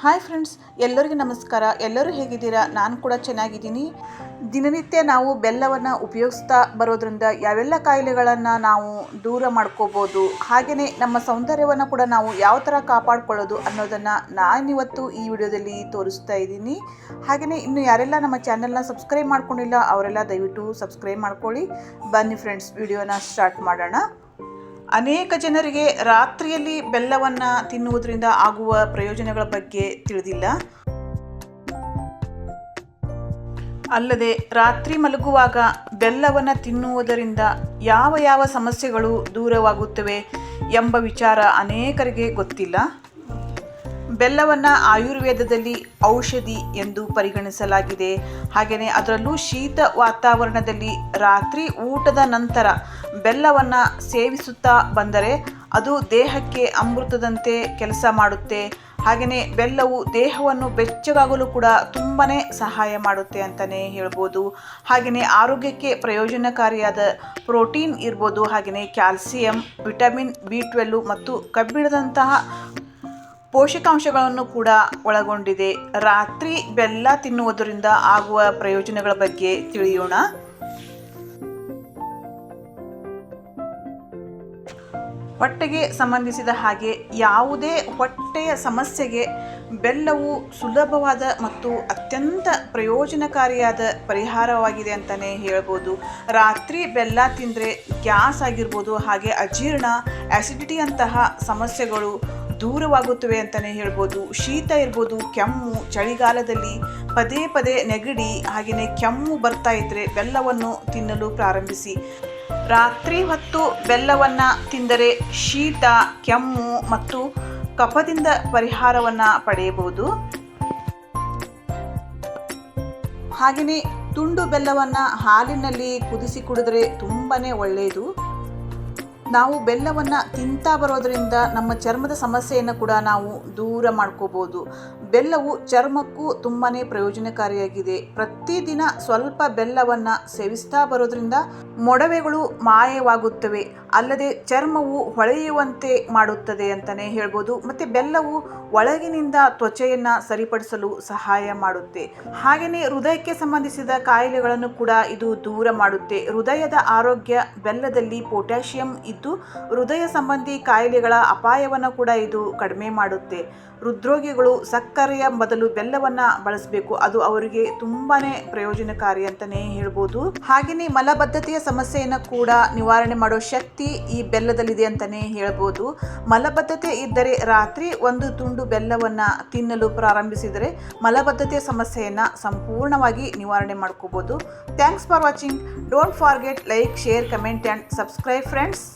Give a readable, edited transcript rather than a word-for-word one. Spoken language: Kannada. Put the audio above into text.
ಹಾಯ್ ಫ್ರೆಂಡ್ಸ್, ಎಲ್ಲರಿಗೂ ನಮಸ್ಕಾರ. ಎಲ್ಲರೂ ಹೇಗಿದ್ದೀರಾ? ನಾನು ಕೂಡ ಚೆನ್ನಾಗಿದ್ದೀನಿ. ದಿನನಿತ್ಯ ನಾವು ಬೆಲ್ಲವನ್ನು ಉಪಯೋಗಿಸ್ತಾ ಬರೋದ್ರಿಂದ ಯಾವೆಲ್ಲ ಕಾಯಿಲೆಗಳನ್ನು ನಾವು ದೂರ ಮಾಡ್ಕೋಬೋದು, ಹಾಗೆಯೇ ನಮ್ಮ ಸೌಂದರ್ಯವನ್ನು ಕೂಡ ನಾವು ಯಾವ ಥರ ಕಾಪಾಡ್ಕೊಳ್ಳೋದು ಅನ್ನೋದನ್ನು ನಾನಿವತ್ತು ಈ ವಿಡಿಯೋದಲ್ಲಿ ತೋರಿಸ್ತಾ ಇದ್ದೀನಿ. ಹಾಗೆಯೇ ಇನ್ನು ಯಾರೆಲ್ಲ ನಮ್ಮ ಚಾನಲ್ನ ಸಬ್ಸ್ಕ್ರೈಬ್ ಮಾಡ್ಕೊಂಡಿಲ್ಲ ಅವರೆಲ್ಲ ದಯವಿಟ್ಟು ಸಬ್ಸ್ಕ್ರೈಬ್ ಮಾಡ್ಕೊಳ್ಳಿ. ಬನ್ನಿ ಫ್ರೆಂಡ್ಸ್, ವಿಡಿಯೋನ ಸ್ಟಾರ್ಟ್ ಮಾಡೋಣ. ಅನೇಕ ಜನರಿಗೆ ರಾತ್ರಿಯಲ್ಲಿ ಬೆಲ್ಲವನ್ನು ತಿನ್ನುವುದರಿಂದ ಆಗುವ ಪ್ರಯೋಜನಗಳ ಬಗ್ಗೆ ತಿಳಿದಿಲ್ಲ. ಅಲ್ಲದೆ ರಾತ್ರಿ ಮಲಗುವಾಗ ಬೆಲ್ಲವನ್ನು ತಿನ್ನುವುದರಿಂದ ಯಾವ ಯಾವ ಸಮಸ್ಯೆಗಳು ದೂರವಾಗುತ್ತವೆ ಎಂಬ ವಿಚಾರ ಅನೇಕರಿಗೆ ಗೊತ್ತಿಲ್ಲ. ಬೆಲ್ಲವನ್ನು ಆಯುರ್ವೇದದಲ್ಲಿ ಔಷಧಿ ಎಂದು ಪರಿಗಣಿಸಲಾಗಿದೆ. ಹಾಗೆಯೇ ಅದರಲ್ಲೂ ಶೀತ ವಾತಾವರಣದಲ್ಲಿ ರಾತ್ರಿ ಊಟದ ನಂತರ ಬೆಲ್ಲವನ್ನು ಸೇವಿಸುತ್ತಾ ಬಂದರೆ ಅದು ದೇಹಕ್ಕೆ ಅಮೃತದಂತೆ ಕೆಲಸ ಮಾಡುತ್ತೆ. ಹಾಗೆಯೇ ಬೆಲ್ಲವು ದೇಹವನ್ನು ಬೆಚ್ಚಗಾಗಲು ಕೂಡ ತುಂಬಾ ಸಹಾಯ ಮಾಡುತ್ತೆ ಅಂತಲೇ ಹೇಳ್ಬೋದು. ಹಾಗೆಯೇ ಆರೋಗ್ಯಕ್ಕೆ ಪ್ರಯೋಜನಕಾರಿಯಾದ ಪ್ರೋಟೀನ್ ಇರ್ಬೋದು, ಹಾಗೆಯೇ ಕ್ಯಾಲ್ಸಿಯಂ, ವಿಟಮಿನ್ B12 ಮತ್ತು ಕಬ್ಬಿಣದಂತಹ ಪೋಷಕಾಂಶಗಳನ್ನು ಕೂಡ ಒಳಗೊಂಡಿದೆ. ರಾತ್ರಿ ಬೆಲ್ಲ ತಿನ್ನುವುದರಿಂದ ಆಗುವ ಪ್ರಯೋಜನಗಳ ಬಗ್ಗೆ ತಿಳಿಯೋಣ. ಹೊಟ್ಟೆಗೆ ಸಂಬಂಧಿಸಿದ ಹಾಗೆ ಯಾವುದೇ ಹೊಟ್ಟೆಯ ಸಮಸ್ಯೆಗೆ ಬೆಲ್ಲವು ಸುಲಭವಾದ ಮತ್ತು ಅತ್ಯಂತ ಪ್ರಯೋಜನಕಾರಿಯಾದ ಪರಿಹಾರವಾಗಿದೆ ಅಂತಲೇ ಹೇಳ್ಬೋದು. ರಾತ್ರಿ ಬೆಲ್ಲ ತಿಂದರೆ ಗ್ಯಾಸ್ ಆಗಿರ್ಬೋದು, ಹಾಗೆ ಅಜೀರ್ಣ, ಆ್ಯಸಿಡಿಟಿ ಅಂತಹ ಸಮಸ್ಯೆಗಳು ದೂರವಾಗುತ್ತವೆ ಅಂತಲೇ ಹೇಳ್ಬೋದು. ಶೀತ ಇರ್ಬೋದು, ಕೆಮ್ಮು, ಚಳಿಗಾಲದಲ್ಲಿ ಪದೇ ಪದೇ ನೆಗಡಿ ಹಾಗೆಯೇ ಕೆಮ್ಮು ಬರ್ತಾ ಇದ್ದರೆ ಬೆಲ್ಲವನ್ನು ತಿನ್ನಲು ಪ್ರಾರಂಭಿಸಿ. ರಾತ್ರಿ ಹೊತ್ತು ಬೆಲ್ಲವನ್ನು ತಿಂದರೆ ಶೀತ, ಕೆಮ್ಮು ಮತ್ತು ಕಫದಿಂದ ಪರಿಹಾರವನ್ನು ಪಡೆಯಬಹುದು. ಹಾಗೆಯೇ ತುಂಡು ಬೆಲ್ಲವನ್ನು ಹಾಲಿನಲ್ಲಿ ಕುದಿಸಿ ಕುಡಿದರೆ ತುಂಬಾ ಒಳ್ಳೆಯದು. ನಾವು ಬೆಲ್ಲವನ್ನು ತಿಂತಾ ಬರೋದರಿಂದ ನಮ್ಮ ಚರ್ಮದ ಸಮಸ್ಯೆಯನ್ನು ಕೂಡ ನಾವು ದೂರ ಮಾಡ್ಕೋಬೋದು. ಬೆಲ್ಲವು ಚರ್ಮಕ್ಕೂ ತುಂಬಾ ಪ್ರಯೋಜನಕಾರಿಯಾಗಿದೆ. ಪ್ರತಿದಿನ ಸ್ವಲ್ಪ ಬೆಲ್ಲವನ್ನು ಸೇವಿಸ್ತಾ ಬರೋದ್ರಿಂದ ಮೊಡವೆಗಳು ಮಾಯವಾಗುತ್ತವೆ. ಅಲ್ಲದೆ ಚರ್ಮವು ಹೊಳೆಯುವಂತೆ ಮಾಡುತ್ತದೆ ಅಂತಲೇ ಹೇಳ್ಬೋದು. ಮತ್ತು ಬೆಲ್ಲವು ಒಳಗಿನಿಂದ ತ್ವಚೆಯನ್ನು ಸರಿಪಡಿಸಲು ಸಹಾಯ ಮಾಡುತ್ತೆ. ಹಾಗೆಯೇ ಹೃದಯಕ್ಕೆ ಸಂಬಂಧಿಸಿದ ಕಾಯಿಲೆಗಳನ್ನು ಕೂಡ ಇದು ದೂರ ಮಾಡುತ್ತೆ. ಹೃದಯದ ಆರೋಗ್ಯ ಬೆಲ್ಲದಲ್ಲಿ ಪೊಟ್ಯಾಷಿಯಂ ಇದ್ದು ಹೃದಯ ಸಂಬಂಧಿ ಕಾಯಿಲೆಗಳ ಅಪಾಯವನ್ನು ಕೂಡ ಇದು ಕಡಿಮೆ ಮಾಡುತ್ತೆ. ಹೃದ್ರೋಗಿಗಳು ಸಕ್ಕರೆಯ ಬದಲು ಬೆಲ್ಲವನ್ನು ಬಳಸಬೇಕು. ಅದು ಅವರಿಗೆ ತುಂಬಾ ಪ್ರಯೋಜನಕಾರಿ ಅಂತಲೇ ಹೇಳ್ಬೋದು. ಹಾಗೆಯೇ ಮಲಬದ್ಧತೆಯ ಸಮಸ್ಯೆಯನ್ನು ಕೂಡ ನಿವಾರಣೆ ಮಾಡೋ ಶಕ್ತಿ ಈ ಬೆಲ್ಲದಲ್ಲಿದೆ ಅಂತಲೇ ಹೇಳ್ಬೋದು. ಮಲಬದ್ಧತೆ ಇದ್ದರೆ ರಾತ್ರಿ ಒಂದು ತುಂಡು ಬೆಲ್ಲವನ್ನು ತಿನ್ನಲು ಪ್ರಾರಂಭಿಸಿದರೆ ಮಲಬದ್ಧತೆಯ ಸಮಸ್ಯೆಯನ್ನು ಸಂಪೂರ್ಣವಾಗಿ ನಿವಾರಣೆ ಮಾಡ್ಕೋಬೋದು. Thanks for watching. Don't forget like, share, comment and subscribe friends.